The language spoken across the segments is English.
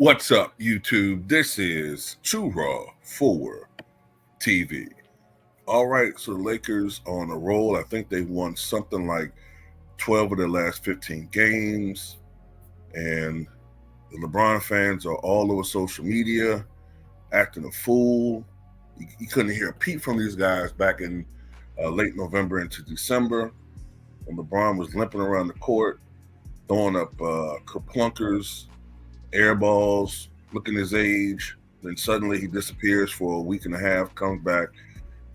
What's up, YouTube? This is True Raw for TV. All right, so the Lakers are on a roll. I think they've won something like 12 of their last 15 games. And the LeBron fans are all over social media acting a fool. You couldn't hear a peep from these guys back in late November into December when LeBron was limping around the court, throwing up kerplunkers, air balls, looking his age. Then suddenly he disappears for a week and a half, comes back,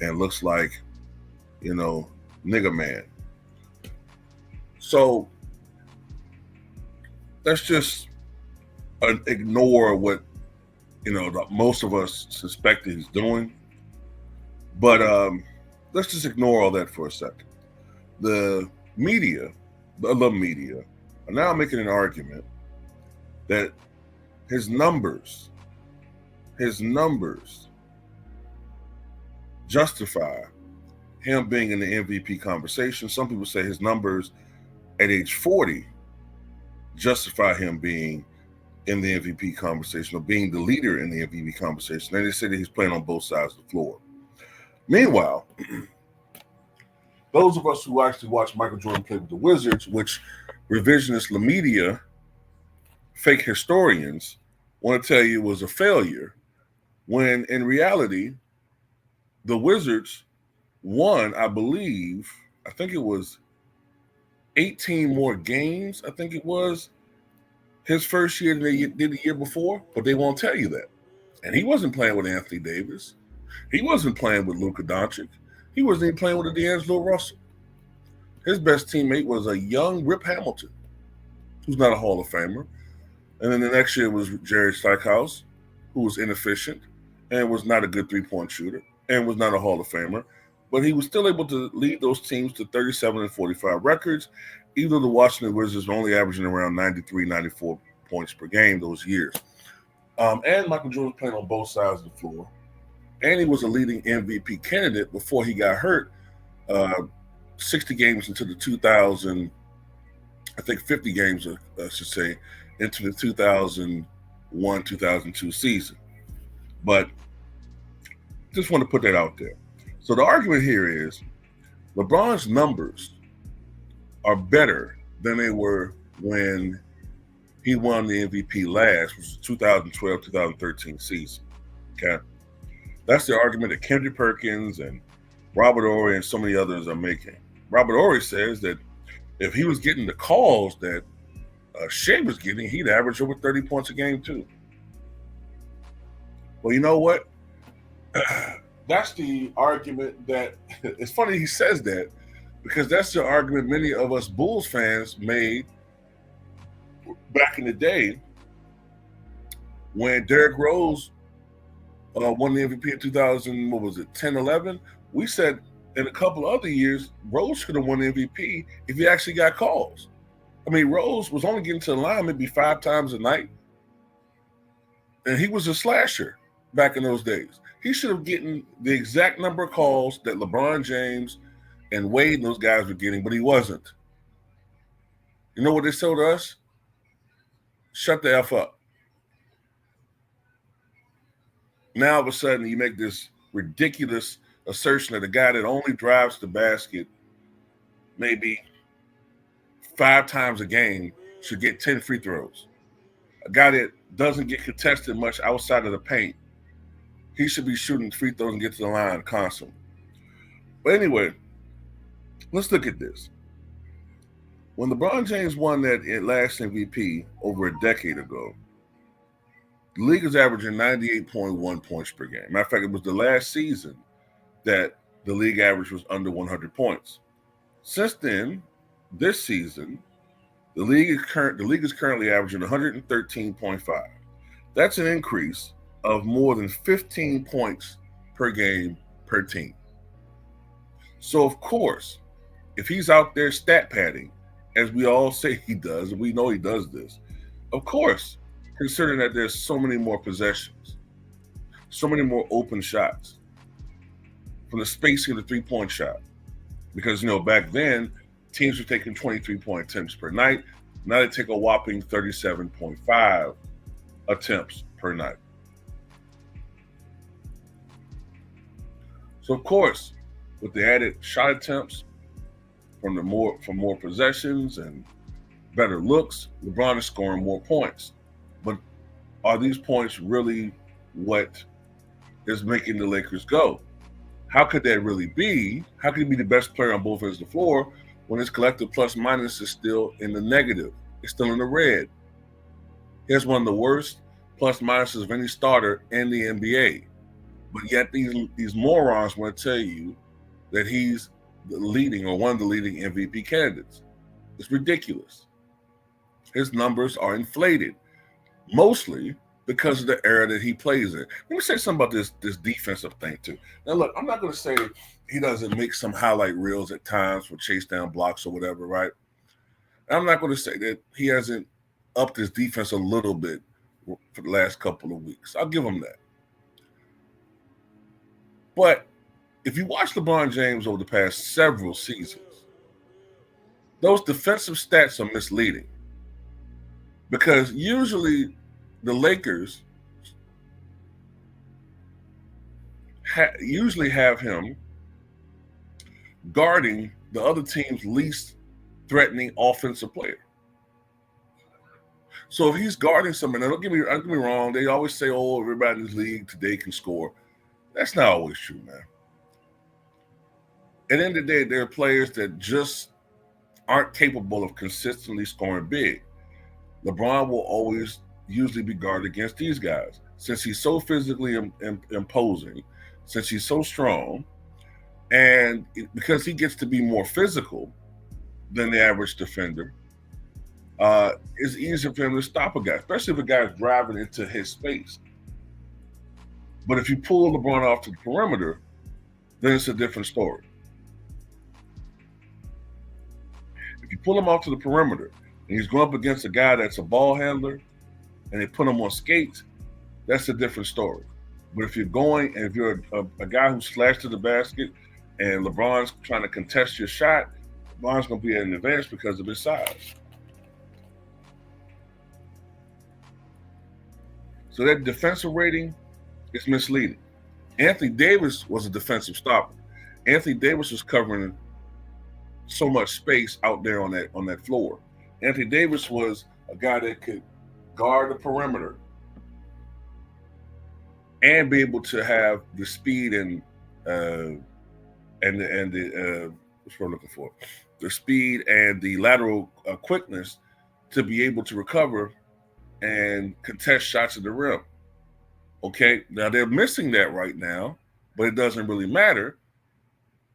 and looks like, nigga man. So let's just ignore what, most of us suspect he's doing. But let's just ignore all that for a second. The media, the media, are now making an argument that his numbers justify him being in the MVP conversation. Some people say his numbers at age 40 justify him being in the MVP conversation or being the leader in the MVP conversation. And they say that he's playing on both sides of the floor. Meanwhile, those of us who actually watched Michael Jordan play with the Wizards, which revisionist media, fake historians, want to tell you was a failure, when in reality, the Wizards won, I think it was 18 more games, his first year than they did the year before, but they won't tell you that. And he wasn't playing with Anthony Davis. He wasn't playing with Luka Doncic. He wasn't even playing with D'Angelo Russell. His best teammate was a young Rip Hamilton, who's not a Hall of Famer. And then the next year was Jerry Stackhouse, who was inefficient and was not a good three-point shooter and was not a Hall of Famer. But he was still able to lead those teams to 37 and 45 records, even though the Washington Wizards were only averaging around 93, 94 points per game those years. And Michael Jordan was playing on both sides of the floor. And he was a leading MVP candidate before he got hurt 60 games into the 50 games, I should say, into the 2001-2002 season. But just want to put that out there. So the argument here is LeBron's numbers are better than they were when he won the MVP last, which was 2012-2013 season. Okay? That's the argument that Kendrick Perkins and Robert Horry and so many others are making. Robert Horry says that if he was getting the calls that Shea was getting, he'd average over 30 points a game too. Well, you know what? That's the argument that, it's funny he says that, because that's the argument many of us Bulls fans made back in the day when Derrick Rose won the MVP in 10, 11. We said in a couple other years, Rose should have won the MVP if he actually got calls. I mean, Rose was only getting to the line maybe 5 times a night, and he was a slasher back in those days. He should have gotten the exact number of calls that LeBron James and Wade and those guys were getting, but he wasn't. You know what they told us? Shut the F up. Now, all of a sudden, you make this ridiculous assertion that a guy that only drives the basket maybe 5 times a game should get 10 free throws. A guy that doesn't get contested much outside of the paint, he should be shooting free throws and get to the line constantly. But anyway, let's look at this. When LeBron James won that last MVP over a decade ago, the league is averaging 98.1 points per game. Matter of fact, it was the last season that the league average was under 100 points. Since then, this season, the league is currently averaging 113.5. That's an increase of more than 15 points per game per team. So, of course, if he's out there stat padding, as we all say he does, and we know he does this, of course, considering that there's so many more possessions, so many more open shots from the spacing of the three-point shot. Because, back then, teams were taking 23 point attempts per night. Now they take a whopping 37.5 attempts per night. So of course, with the added shot attempts from more possessions and better looks, LeBron is scoring more points. But are these points really what is making the Lakers go? How could that really be? How could he be the best player on both ends of the floor when his collective plus minus is still in the negative? It's still in the red. He has one of the worst plus minuses of any starter in the NBA. But yet these morons want to tell you that he's the leading or one of the leading MVP candidates. It's ridiculous. His numbers are inflated, mostly because of the era that he plays in. Let me say something about this defensive thing too. Now look, I'm not going to say he doesn't make some highlight reels at times for chase down blocks or whatever, right? And I'm not going to say that he hasn't upped his defense a little bit for the last couple of weeks. I'll give him that. But if you watch LeBron James over the past several seasons, those defensive stats are misleading because usually the Lakers usually have him guarding the other team's least threatening offensive player. So if he's guarding someone, don't get me wrong, they always say, oh, everybody in this league today can score. That's not always true, man. At the end of the day, there are players that just aren't capable of consistently scoring big. LeBron will always usually be guarded against these guys. Since he's so physically imposing, since he's so strong, and because he gets to be more physical than the average defender, it's easier for him to stop a guy, especially if a guy's driving into his space. But if you pull LeBron off to the perimeter, then it's a different story. If you pull him off to the perimeter and he's going up against a guy that's a ball handler and they put him on skates, that's a different story. But if you're a guy who slashed to the basket and LeBron's trying to contest your shot, LeBron's going to be at an advantage because of his size. So that defensive rating is misleading. Anthony Davis was a defensive stopper. Anthony Davis was covering so much space out there on that floor. Anthony Davis was a guy that could guard the perimeter and be able to have the speed and the what's we're looking for, the speed and the lateral quickness to be able to recover and contest shots at the rim. Okay, now they're missing that right now, but it doesn't really matter.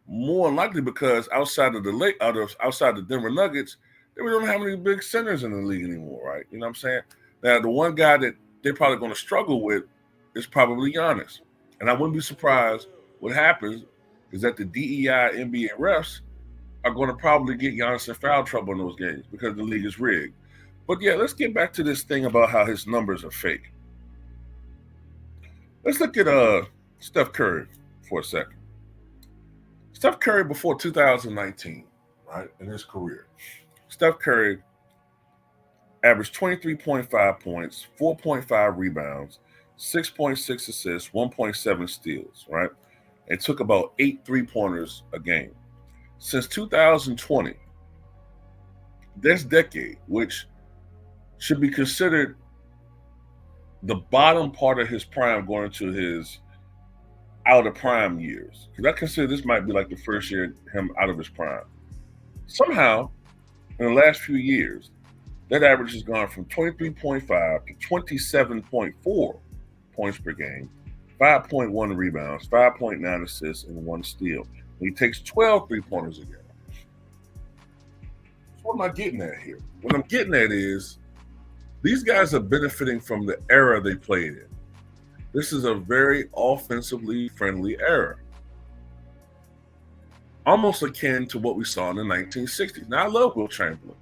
More likely because outside the Denver Nuggets, they don't have any big centers in the league anymore, right? You know what I'm saying? Now the one guy that they're probably going to struggle with is probably Giannis, and I wouldn't be surprised what happens is that the DEI NBA refs are going to probably get Giannis in foul trouble in those games because the league is rigged. But yeah, let's get back to this thing about how his numbers are fake. Let's look at Steph Curry for a second. Steph Curry before 2019, right, in his career, Steph Curry averaged 23.5 points, 4.5 rebounds, 6.6 assists, 1.7 steals, right? And took about 8 3-pointers a game. Since 2020, this decade, which should be considered the bottom part of his prime going into his out of prime years, because I consider this might be like the first year him out of his prime. Somehow, in the last few years, that average has gone from 23.5 to 27.4 points per game, 5.1 rebounds, 5.9 assists, and 1 steal. And he takes 12 3-pointers a game. So what am I getting at here? What I'm getting at is these guys are benefiting from the era they played in. This is a very offensively friendly era. Almost akin to what we saw in the 1960s. Now, I love Wilt Chamberlain,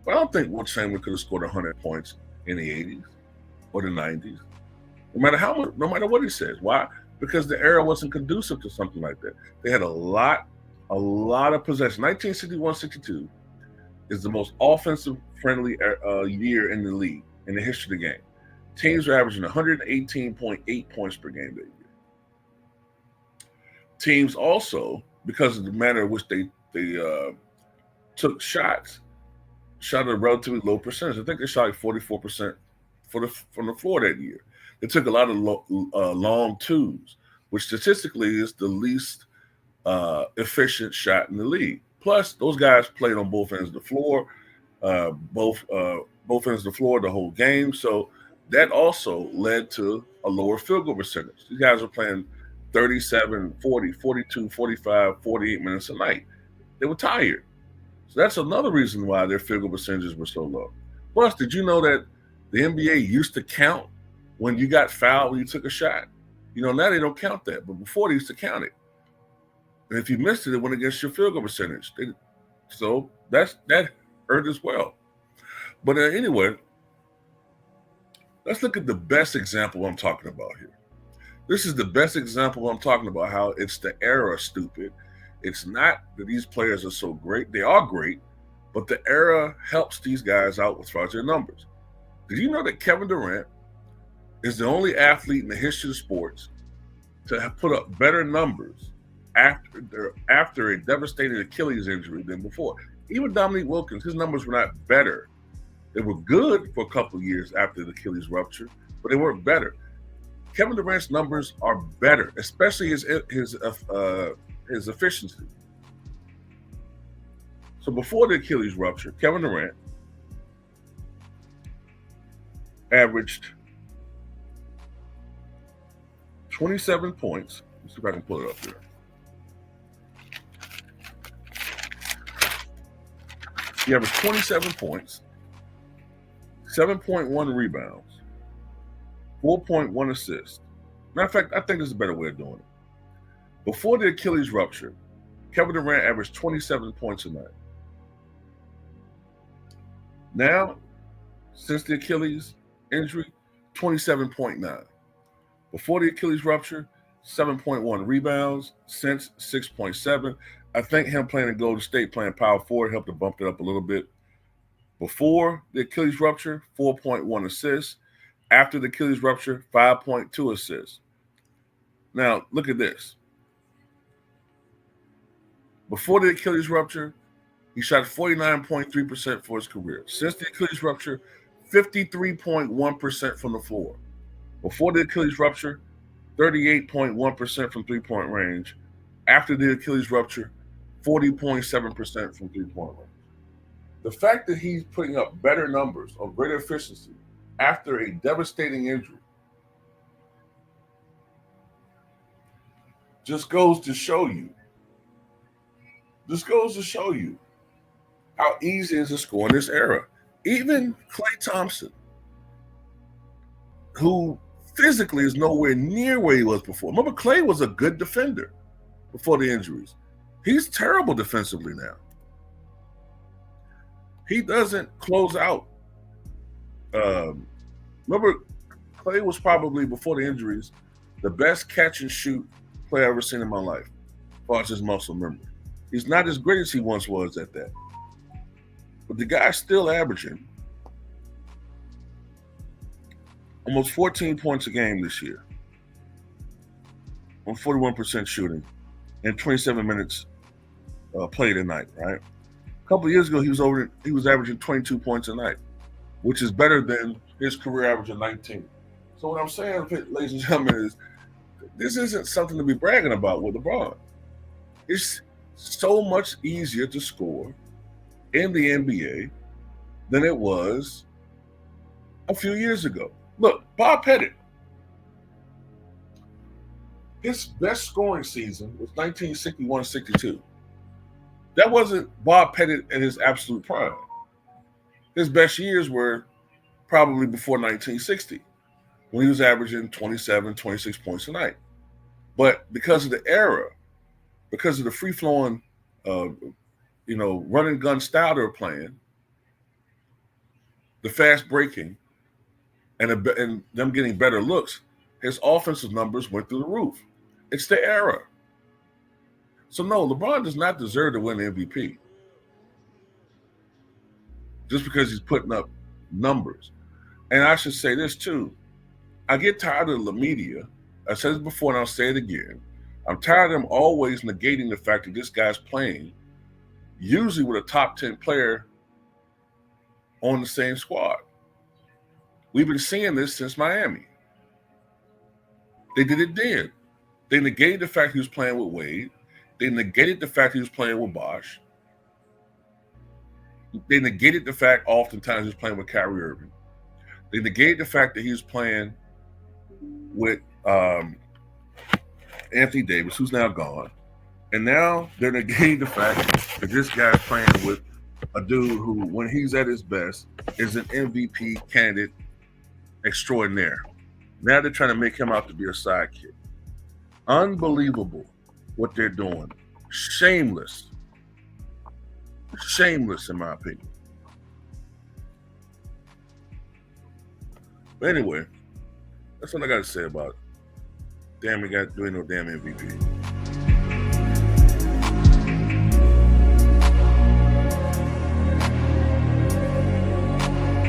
but I don't think Wilt Chamberlain could have scored 100 points in the 80s or the 90s. No matter what he says. Why? Because the era wasn't conducive to something like that. They had a lot of possession. 1961-62 is the most offensive friendly year in the league, in the history of the game. Teams were averaging 118.8 points per game that year. Teams also, because of the manner in which they took shots, shot at a relatively low percentage. I think they shot like 44% from the floor that year. They took a lot of long twos, which statistically is the least efficient shot in the league. Plus, those guys played on both ends of the floor, both ends of the floor the whole game. So that also led to a lower field goal percentage. These guys were playing 37, 40, 42, 45, 48 minutes a night. They were tired. So that's another reason why their field goal percentages were so low. Plus, did you know that the NBA used to count when you got fouled when you took a shot? You know, now they don't count that, but before they used to count it. And if you missed it, it went against your field goal percentage. So that hurt as well. But anyway, let's look at the best example I'm talking about here. This is the best example I'm talking about how it's the era, stupid. It's not that these players are so great. They are great, but the era helps these guys out as far as their numbers. Did you know that Kevin Durant is the only athlete in the history of sports to have put up better numbers after a devastating Achilles injury than before? Even Dominique Wilkins, his numbers were not better. They were good for a couple of years after the Achilles rupture, but they weren't better. Kevin Durant's numbers are better, especially his efficiency. So before the Achilles rupture, Kevin Durant averaged 27 points. Let's see if I can pull it up here. He averaged 27 points, 7.1 rebounds, 4.1 assists. Matter of fact, I think there's a better way of doing it. Before the Achilles rupture, Kevin Durant averaged 27 points a night. Now, since the Achilles injury, 27.9. Before the Achilles rupture, 7.1 rebounds. Since 6.7. I think him playing in Golden State, playing power forward, helped to bump it up a little bit. Before the Achilles rupture, 4.1 assists. After the Achilles rupture, 5.2 assists. Now, look at this. Before the Achilles rupture, he shot 49.3% for his career. Since the Achilles rupture, 53.1% from the floor. Before the Achilles rupture, 38.1% from three-point range. After the Achilles rupture, 40.7% from three-point range. The fact that he's putting up better numbers of greater efficiency after a devastating injury just goes to show you how easy it is to score in this era. Even Klay Thompson, who physically is nowhere near where he was before. Remember, Klay was a good defender before the injuries. He's terrible defensively now. He doesn't close out. Remember, Klay was probably, before the injuries, the best catch and shoot player I've ever seen in my life, as far as his muscle memory. He's not as great as he once was at that. But the guy's still averaging almost 14 points a game this year on 41% shooting and 27 minutes played a night, right? A couple of years ago, he was averaging 22 points a night, which is better than his career average of 19. So what I'm saying, ladies and gentlemen, is this isn't something to be bragging about with LeBron. It's so much easier to score in the NBA than it was a few years ago. Look, Bob Pettit, his best scoring season was 1961-62. That wasn't Bob Pettit at his absolute prime. His best years were probably before 1960, when he was averaging 27, 26 points a night. But because of the era, because of the free-flowing, run and gun style they were playing, the fast breaking, and them getting better looks, his offensive numbers went through the roof. It's the era. So no, LeBron does not deserve to win the MVP just because he's putting up numbers. And I should say this too. I get tired of the media. I said it before and I'll say it again. I'm tired of them always negating the fact that this guy's playing, usually with a top 10 player on the same squad. We've been seeing this since Miami. They did it then. They negated the fact he was playing with Wade. They negated the fact he was playing with Bosh. They negated the fact oftentimes he was playing with Kyrie Irving. They negated the fact that he was playing with Anthony Davis, who's now gone. And now they're negating the fact that this guy's playing with a dude who, when he's at his best, is an MVP candidate extraordinaire. Now they're trying to make him out to be a sidekick. Unbelievable what they're doing. Shameless. Shameless, in my opinion. But anyway, that's what I got to say about it. Damn, we got doing no damn MVP.